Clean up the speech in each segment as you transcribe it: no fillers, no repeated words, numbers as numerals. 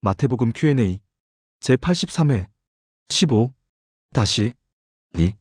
마태복음 Q&A 제83회 15 다시 2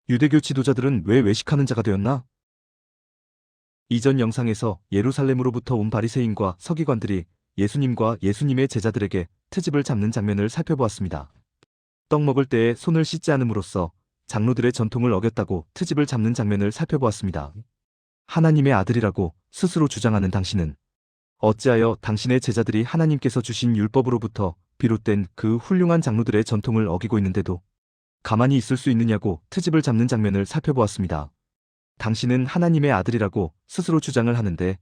유대교 지도자들은 왜 외식하는 자가 되었나? 이전 영상에서 예루살렘으로부터 온 바리새인과 서기관들이 예수님과 예수님의 제자들에게 트집을 잡는 장면을 살펴보았습니다. 떡 먹을 때에 손을 씻지 않음으로써 장로들의 전통을 어겼다고 트집을 잡는 장면을 살펴보았습니다. 하나님의 아들이라고 스스로 주장하는 당신은 어찌하여 당신의 제자들이 하나님께서 주신 율법으로부터 비롯된 그 훌륭한 장로들의 전통을 어기고 있는데도 가만히 있을 수 있느냐고 트집을 잡는 장면을 살펴보았습니다. 당신은 하나님의 아들이라고 스스로 주장을 하는데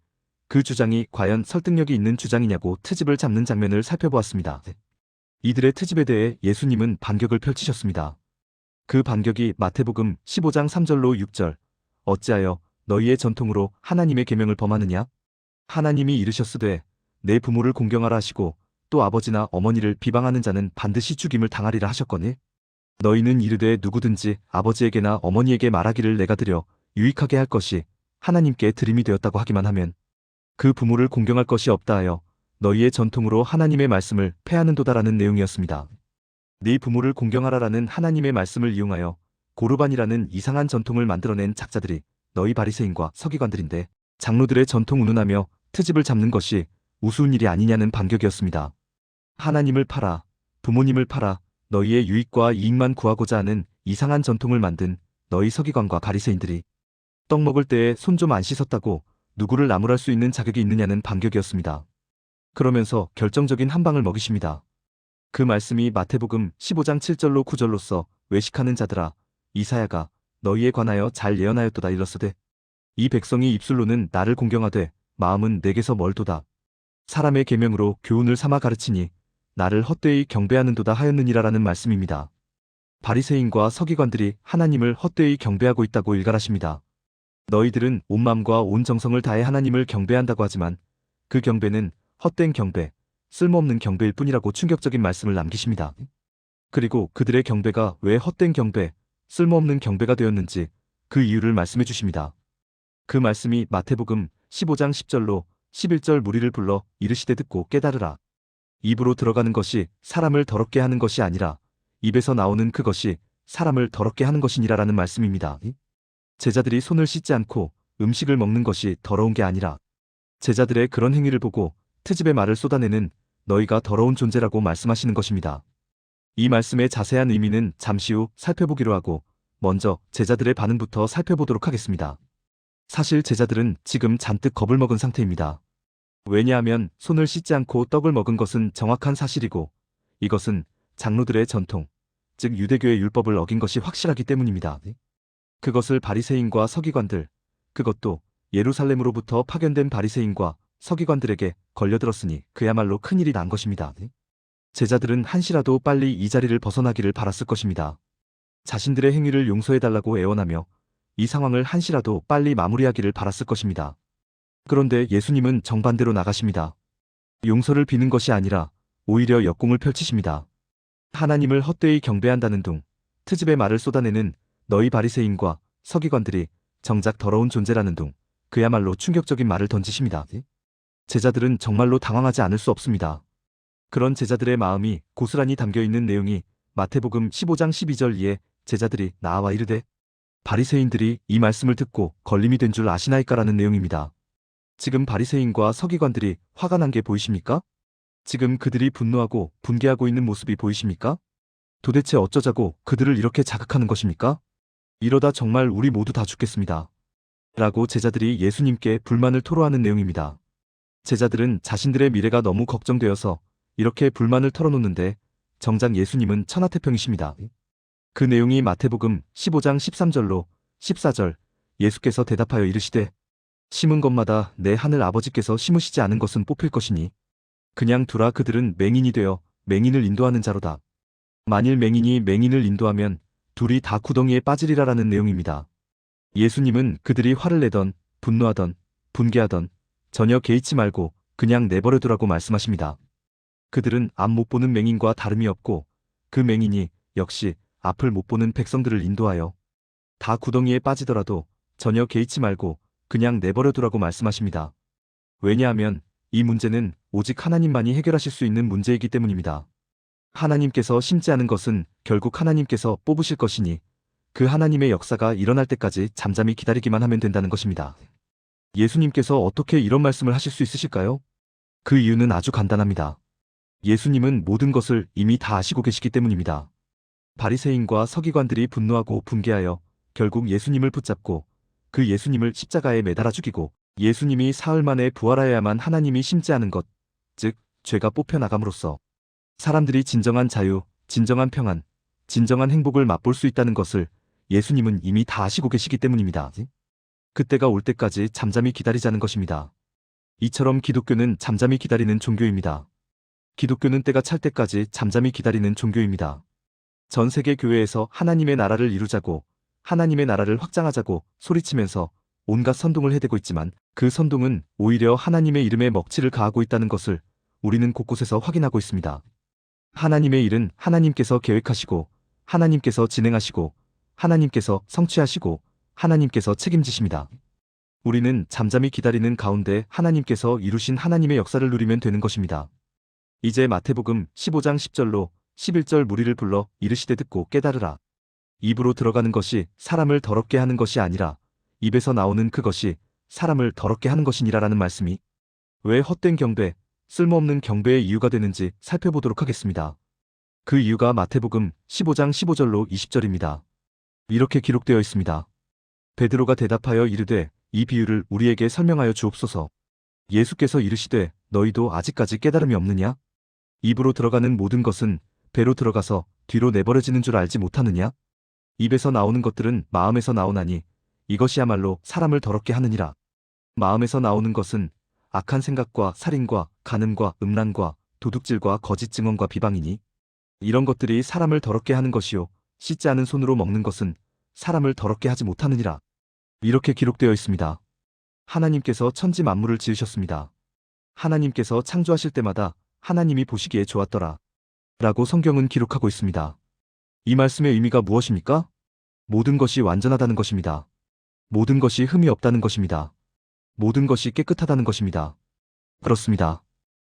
그 주장이 과연 설득력이 있는 주장이냐고 트집을 잡는 장면을 살펴보았습니다. 이들의 트집에 대해 예수님은 반격을 펼치셨습니다. 그 반격이 마태복음 15장 3절로 6절 어찌하여 너희의 전통으로 하나님의 계명을 범하느냐? 하나님이 이르셨으되 내 부모를 공경하라 하시고 또 아버지나 어머니를 비방하는 자는 반드시 죽임을 당하리라 하셨거늘 너희는 이르되 누구든지 아버지에게나 어머니에게 말하기를 내가 드려 유익하게 할 것이 하나님께 드림이 되었다고 하기만 하면 그 부모를 공경할 것이 없다 하여 너희의 전통으로 하나님의 말씀을 패하는도다라는 내용이었습니다. 네 부모를 공경하라라는 하나님의 말씀을 이용하여 고르반이라는 이상한 전통을 만들어낸 작자들이 너희 바리새인과 서기관들인데 장로들의 전통 운운하며 트집을 잡는 것이 우스운 일이 아니냐는 반격이었습니다. 하나님을 팔아 부모님을 팔아 너희의 유익과 이익만 구하고자 하는 이상한 전통을 만든 너희 서기관과 바리새인들이 떡 먹을 때에 손 좀 안 씻었다고 누구를 나무랄 수 있는 자격이 있느냐는 반격이었습니다. 그러면서 결정적인 한 방을 먹이십니다. 그 말씀이 마태복음 15장 7절로 9절로서 외식하는 자들아 이사야가 너희에 관하여 잘 예언하였도다 일렀으되 이 백성이 입술로는 나를 공경하되 마음은 내게서 멀도다. 사람의 계명으로 교훈을 삼아 가르치니 나를 헛되이 경배하는도다 하였느니라라는 말씀입니다. 바리새인과 서기관들이 하나님을 헛되이 경배하고 있다고 일갈하십니다. 너희들은 온 마음과 온 정성을 다해 하나님을 경배한다고 하지만 그 경배는 헛된 경배, 쓸모없는 경배일 뿐이라고 충격적인 말씀을 남기십니다. 그리고 그들의 경배가 왜 헛된 경배, 쓸모없는 경배가 되었는지 그 이유를 말씀해 주십니다. 그 말씀이 마태복음 15장 10절로 11절 무리를 불러 이르시되 듣고 깨달으라. 입으로 들어가는 것이 사람을 더럽게 하는 것이 아니라 입에서 나오는 그것이 사람을 더럽게 하는 것이니라라는 말씀입니다. 제자들이 손을 씻지 않고 음식을 먹는 것이 더러운 게 아니라 제자들의 그런 행위를 보고 트집의 말을 쏟아내는 너희가 더러운 존재라고 말씀하시는 것입니다. 이 말씀의 자세한 의미는 잠시 후 살펴보기로 하고 먼저 제자들의 반응부터 살펴보도록 하겠습니다. 사실 제자들은 지금 잔뜩 겁을 먹은 상태입니다. 왜냐하면 손을 씻지 않고 떡을 먹은 것은 정확한 사실이고 이것은 장로들의 전통, 즉 유대교의 율법을 어긴 것이 확실하기 때문입니다. 그것을 바리새인과 서기관들, 그것도 예루살렘으로부터 파견된 바리새인과 서기관들에게 걸려들었으니 그야말로 큰일이 난 것입니다. 제자들은 한시라도 빨리 이 자리를 벗어나기를 바랐을 것입니다. 자신들의 행위를 용서해달라고 애원하며 이 상황을 한시라도 빨리 마무리하기를 바랐을 것입니다. 그런데 예수님은 정반대로 나가십니다. 용서를 비는 것이 아니라 오히려 역공을 펼치십니다. 하나님을 헛되이 경배한다는 둥, 트집의 말을 쏟아내는 너희 바리새인과 서기관들이 정작 더러운 존재라는 둥, 그야말로 충격적인 말을 던지십니다. 제자들은 정말로 당황하지 않을 수 없습니다. 그런 제자들의 마음이 고스란히 담겨있는 내용이 마태복음 15장 12절 이에 제자들이 나와 이르되 바리새인들이 이 말씀을 듣고 걸림이 된 줄 아시나이까라는 내용입니다. 지금 바리새인과 서기관들이 화가 난 게 보이십니까? 지금 그들이 분노하고 분개하고 있는 모습이 보이십니까? 도대체 어쩌자고 그들을 이렇게 자극하는 것입니까? 이러다 정말 우리 모두 다 죽겠습니다. 라고 제자들이 예수님께 불만을 토로하는 내용입니다. 제자들은 자신들의 미래가 너무 걱정되어서 이렇게 불만을 털어놓는데 정작 예수님은 천하태평이십니다. 그 내용이 마태복음 15장 13절로 14절 예수께서 대답하여 이르시되 심은 것마다 내 하늘 아버지께서 심으시지 않은 것은 뽑힐 것이니 그냥 두라 그들은 맹인이 되어 맹인을 인도하는 자로다. 만일 맹인이 맹인을 인도하면 둘이 다 구덩이에 빠지리라라는 내용입니다. 예수님은 그들이 화를 내던 분노하던 분개하던 전혀 개의치 말고 그냥 내버려두라고 말씀하십니다. 그들은 앞 못 보는 맹인과 다름이 없고 그 맹인이 역시 앞을 못 보는 백성들을 인도하여 다 구덩이에 빠지더라도 전혀 개의치 말고 그냥 내버려두라고 말씀하십니다. 왜냐하면 이 문제는 오직 하나님만이 해결하실 수 있는 문제이기 때문입니다. 하나님께서 심지 않은 것은 결국 하나님께서 뽑으실 것이니 그 하나님의 역사가 일어날 때까지 잠잠히 기다리기만 하면 된다는 것입니다. 예수님께서 어떻게 이런 말씀을 하실 수 있으실까요? 그 이유는 아주 간단합니다. 예수님은 모든 것을 이미 다 아시고 계시기 때문입니다. 바리새인과 서기관들이 분노하고 분개하여 결국 예수님을 붙잡고 그 예수님을 십자가에 매달아 죽이고 예수님이 사흘 만에 부활하여야만 하나님이 심지 않은 것, 즉 죄가 뽑혀나감으로써 사람들이 진정한 자유, 진정한 평안, 진정한 행복을 맛볼 수 있다는 것을 예수님은 이미 다 아시고 계시기 때문입니다. 그때가 올 때까지 잠잠히 기다리자는 것입니다. 이처럼 기독교는 잠잠히 기다리는 종교입니다. 기독교는 때가 찰 때까지 잠잠히 기다리는 종교입니다. 전 세계 교회에서 하나님의 나라를 이루자고 하나님의 나라를 확장하자고 소리치면서 온갖 선동을 해대고 있지만 그 선동은 오히려 하나님의 이름에 먹칠을 가하고 있다는 것을 우리는 곳곳에서 확인하고 있습니다. 하나님의 일은 하나님께서 계획하시고 하나님께서 진행하시고 하나님께서 성취하시고 하나님께서 책임지십니다. 우리는 잠잠히 기다리는 가운데 하나님께서 이루신 하나님의 역사를 누리면 되는 것입니다. 이제 마태복음 15장 10절로 11절 무리를 불러 이르시되 듣고 깨달으라. 입으로 들어가는 것이 사람을 더럽게 하는 것이 아니라 입에서 나오는 그것이 사람을 더럽게 하는 것이니라라는 말씀이 왜 헛된 경배, 쓸모없는 경배의 이유가 되는지 살펴보도록 하겠습니다. 그 이유가 마태복음 15장 15절로 20절입니다. 이렇게 기록되어 있습니다. 베드로가 대답하여 이르되 이 비유를 우리에게 설명하여 주옵소서. 예수께서 이르시되 너희도 아직까지 깨달음이 없느냐? 입으로 들어가는 모든 것은 배로 들어가서 뒤로 내버려지는 줄 알지 못하느냐? 입에서 나오는 것들은 마음에서 나오나니 이것이야말로 사람을 더럽게 하느니라. 마음에서 나오는 것은 악한 생각과 살인과 간음과 음란과 도둑질과 거짓 증언과 비방이니 이런 것들이 사람을 더럽게 하는 것이요 씻지 않은 손으로 먹는 것은 사람을 더럽게 하지 못하느니라. 이렇게 기록되어 있습니다. 하나님께서 천지 만물을 지으셨습니다. 하나님께서 창조하실 때마다 하나님이 보시기에 좋았더라. 라고 성경은 기록하고 있습니다. 이 말씀의 의미가 무엇입니까? 모든 것이 완전하다는 것입니다. 모든 것이 흠이 없다는 것입니다. 모든 것이 깨끗하다는 것입니다. 그렇습니다.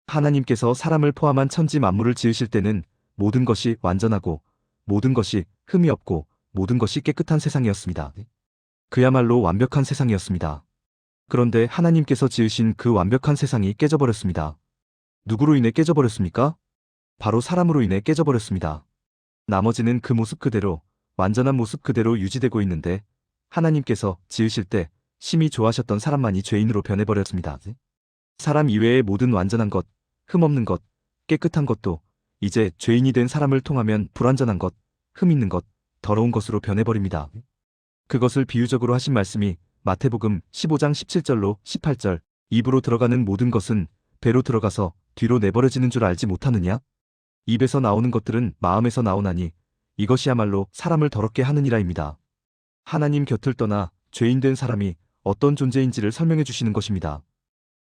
하나님께서 사람을 포함한 천지 만물을 지으실 때는 모든 것이 완전하고 모든 것이 흠이 없고 모든 것이 깨끗한 세상이었습니다. 그야말로 완벽한 세상이었습니다. 그런데 하나님께서 지으신 그 완벽한 세상이 깨져버렸습니다. 누구로 인해 깨져버렸습니까? 바로 사람으로 인해 깨져버렸습니다. 나머지는 그 모습 그대로, 완전한 모습 그대로 유지되고 있는데 하나님께서 지으실 때 심히 좋아하셨던 사람만이 죄인으로 변해버렸습니다. 사람 이외의 모든 완전한 것, 흠없는 것, 깨끗한 것도 이제 죄인이 된 사람을 통하면 불완전한 것, 흠 있는 것, 더러운 것으로 변해버립니다. 그것을 비유적으로 하신 말씀이 마태복음 15장 17절로 18절 입으로 들어가는 모든 것은 배로 들어가서 뒤로 내버려지는 줄 알지 못하느냐? 입에서 나오는 것들은 마음에서 나오나니 이것이야말로 사람을 더럽게 하느니라입니다. 하나님 곁을 떠나 죄인된 사람이 어떤 존재인지를 설명해 주시는 것입니다.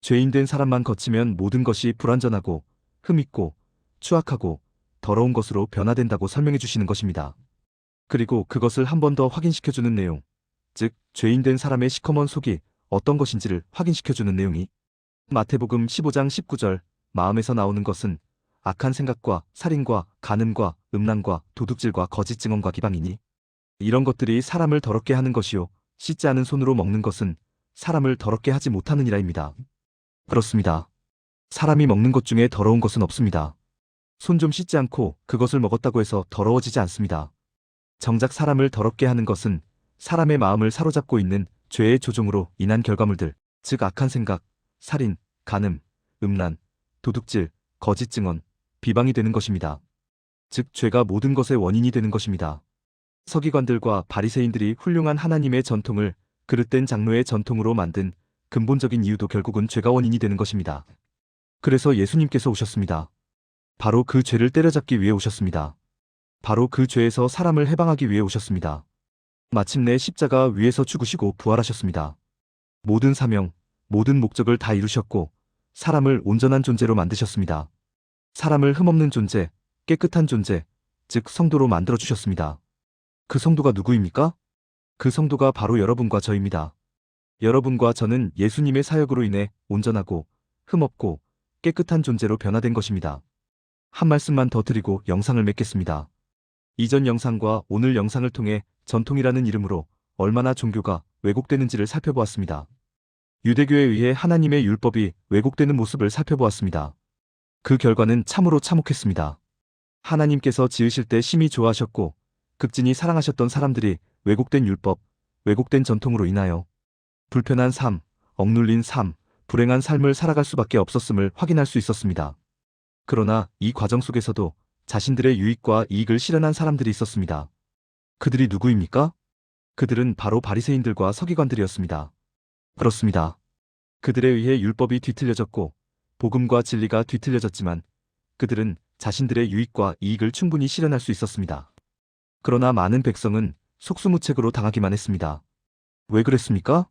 죄인된 사람만 거치면 모든 것이 불완전하고 흠있고 추악하고 더러운 것으로 변화된다고 설명해 주시는 것입니다. 그리고 그것을 한 번 더 확인시켜주는 내용, 즉 죄인된 사람의 시커먼 속이 어떤 것인지를 확인시켜주는 내용이 마태복음 15장 19절 마음에서 나오는 것은 악한 생각과 살인과 간음과 음란과 도둑질과 거짓 증언과 비방이니 이런 것들이 사람을 더럽게 하는 것이요 씻지 않은 손으로 먹는 것은 사람을 더럽게 하지 못하느니라입니다. 그렇습니다. 사람이 먹는 것 중에 더러운 것은 없습니다. 손 좀 씻지 않고 그것을 먹었다고 해서 더러워지지 않습니다. 정작 사람을 더럽게 하는 것은 사람의 마음을 사로잡고 있는 죄의 조종으로 인한 결과물들, 즉 악한 생각, 살인, 간음, 음란, 도둑질, 거짓 증언, 비방이 되는 것입니다. 즉 죄가 모든 것의 원인이 되는 것입니다. 서기관들과 바리새인들이 훌륭한 하나님의 전통을 그릇된 장로의 전통으로 만든 근본적인 이유도 결국은 죄가 원인이 되는 것입니다. 그래서 예수님께서 오셨습니다. 바로 그 죄를 때려잡기 위해 오셨습니다. 바로 그 죄에서 사람을 해방하기 위해 오셨습니다. 마침내 십자가 위에서 죽으시고 부활하셨습니다. 모든 사명, 모든 목적을 다 이루셨고 사람을 온전한 존재로 만드셨습니다. 사람을 흠없는 존재, 깨끗한 존재, 즉 성도로 만들어주셨습니다. 그 성도가 누구입니까? 그 성도가 바로 여러분과 저입니다. 여러분과 저는 예수님의 사역으로 인해 온전하고 흠없고 깨끗한 존재로 변화된 것입니다. 한 말씀만 더 드리고 영상을 맺겠습니다. 이전 영상과 오늘 영상을 통해 전통이라는 이름으로 얼마나 종교가 왜곡되는지를 살펴보았습니다. 유대교에 의해 하나님의 율법이 왜곡되는 모습을 살펴보았습니다. 그 결과는 참으로 참혹했습니다. 하나님께서 지으실 때 심히 좋아하셨고 극진히 사랑하셨던 사람들이 왜곡된 율법, 왜곡된 전통으로 인하여 불편한 삶, 억눌린 삶, 불행한 삶을 살아갈 수밖에 없었음을 확인할 수 있었습니다. 그러나 이 과정 속에서도 자신들의 유익과 이익을 실현한 사람들이 있었습니다. 그들이 누구입니까? 그들은 바로 바리새인들과 서기관들이었습니다. 그렇습니다. 그들에 의해 율법이 뒤틀려졌고 복음과 진리가 뒤틀려졌지만 그들은 자신들의 유익과 이익을 충분히 실현할 수 있었습니다. 그러나 많은 백성은 속수무책으로 당하기만 했습니다. 왜 그랬습니까?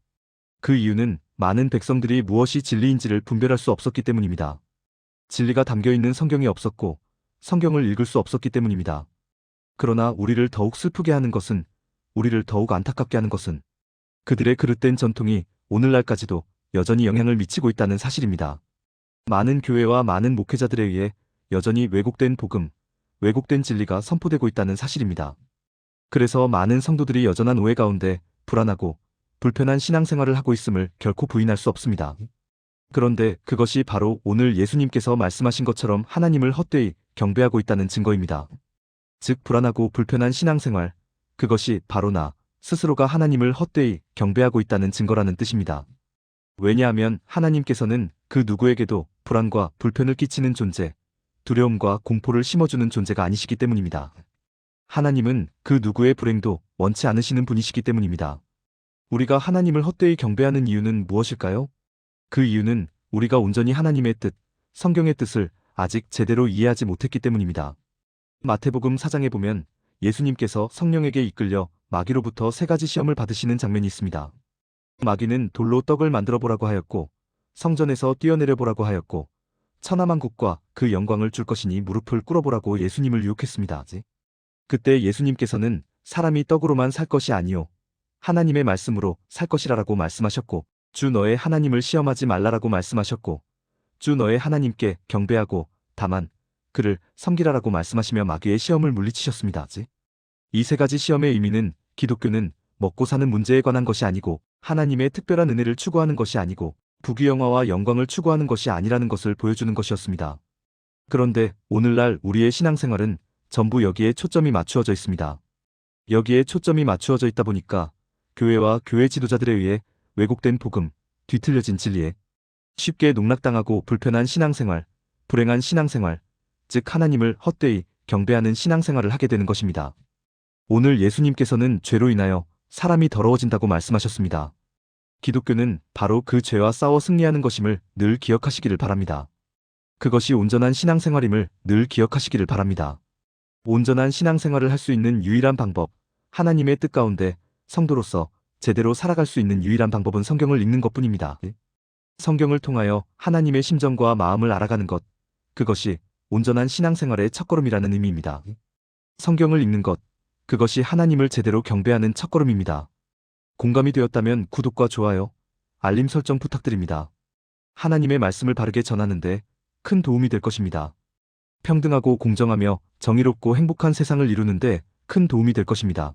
그 이유는 많은 백성들이 무엇이 진리인지를 분별할 수 없었기 때문입니다. 진리가 담겨있는 성경이 없었고 성경을 읽을 수 없었기 때문입니다. 그러나 우리를 더욱 슬프게 하는 것은, 우리를 더욱 안타깝게 하는 것은 그들의 그릇된 전통이 오늘날까지도 여전히 영향을 미치고 있다는 사실입니다. 많은 교회와 많은 목회자들에 의해 여전히 왜곡된 복음, 왜곡된 진리가 선포되고 있다는 사실입니다. 그래서 많은 성도들이 여전한 오해 가운데 불안하고 불편한 신앙생활을 하고 있음을 결코 부인할 수 없습니다. 그런데 그것이 바로 오늘 예수님께서 말씀하신 것처럼 하나님을 헛되이 경배하고 있다는 증거입니다. 즉 불안하고 불편한 신앙생활, 그것이 바로 나 스스로가 하나님을 헛되이 경배하고 있다는 증거라는 뜻입니다. 왜냐하면 하나님께서는 그 누구에게도 불안과 불편을 끼치는 존재, 두려움과 공포를 심어주는 존재가 아니시기 때문입니다. 하나님은 그 누구의 불행도 원치 않으시는 분이시기 때문입니다. 우리가 하나님을 헛되이 경배하는 이유는 무엇일까요? 그 이유는 우리가 온전히 하나님의 뜻, 성경의 뜻을 아직 제대로 이해하지 못했기 때문입니다. 마태복음 4장에 보면 예수님께서 성령에게 이끌려 마귀로부터 3가지 시험을 받으시는 장면이 있습니다. 마귀는 돌로 떡을 만들어 보라고 하였고 성전에서 뛰어내려 보라고 하였고 천하만국과 그 영광을 줄 것이니 무릎을 꿇어보라고 예수님을 유혹했습니다. 그때 예수님께서는 사람이 떡으로만 살 것이 아니요 하나님의 말씀으로 살 것이라고 말씀하셨고 주 너의 하나님을 시험하지 말라라고 말씀하셨고 주 너의 하나님께 경배하고 다만 그를 섬기라라고 말씀하시며 마귀의 시험을 물리치셨습니다. 이 3가지 시험의 의미는 기독교는 먹고 사는 문제에 관한 것이 아니고 하나님의 특별한 은혜를 추구하는 것이 아니고 부귀영화와 영광을 추구하는 것이 아니라는 것을 보여주는 것이었습니다. 그런데 오늘날 우리의 신앙생활은 전부 여기에 초점이 맞추어져 있습니다. 여기에 초점이 맞추어져 있다 보니까 교회와 교회 지도자들에 의해 왜곡된 복음, 뒤틀려진 진리에 쉽게 농락당하고 불편한 신앙생활, 불행한 신앙생활, 즉 하나님을 헛되이 경배하는 신앙생활을 하게 되는 것입니다. 오늘 예수님께서는 죄로 인하여 사람이 더러워진다고 말씀하셨습니다. 기독교는 바로 그 죄와 싸워 승리하는 것임을 늘 기억하시기를 바랍니다. 그것이 온전한 신앙생활임을 늘 기억하시기를 바랍니다. 온전한 신앙생활을 할 수 있는 유일한 방법, 하나님의 뜻 가운데 성도로서 제대로 살아갈 수 있는 유일한 방법은 성경을 읽는 것뿐입니다. 성경을 통하여 하나님의 심정과 마음을 알아가는 것, 그것이 온전한 신앙생활의 첫걸음이라는 의미입니다. 성경을 읽는 것, 그것이 하나님을 제대로 경배하는 첫걸음입니다. 공감이 되었다면 구독과 좋아요, 알림 설정 부탁드립니다. 하나님의 말씀을 바르게 전하는데 큰 도움이 될 것입니다. 평등하고 공정하며 정의롭고 행복한 세상을 이루는데 큰 도움이 될 것입니다.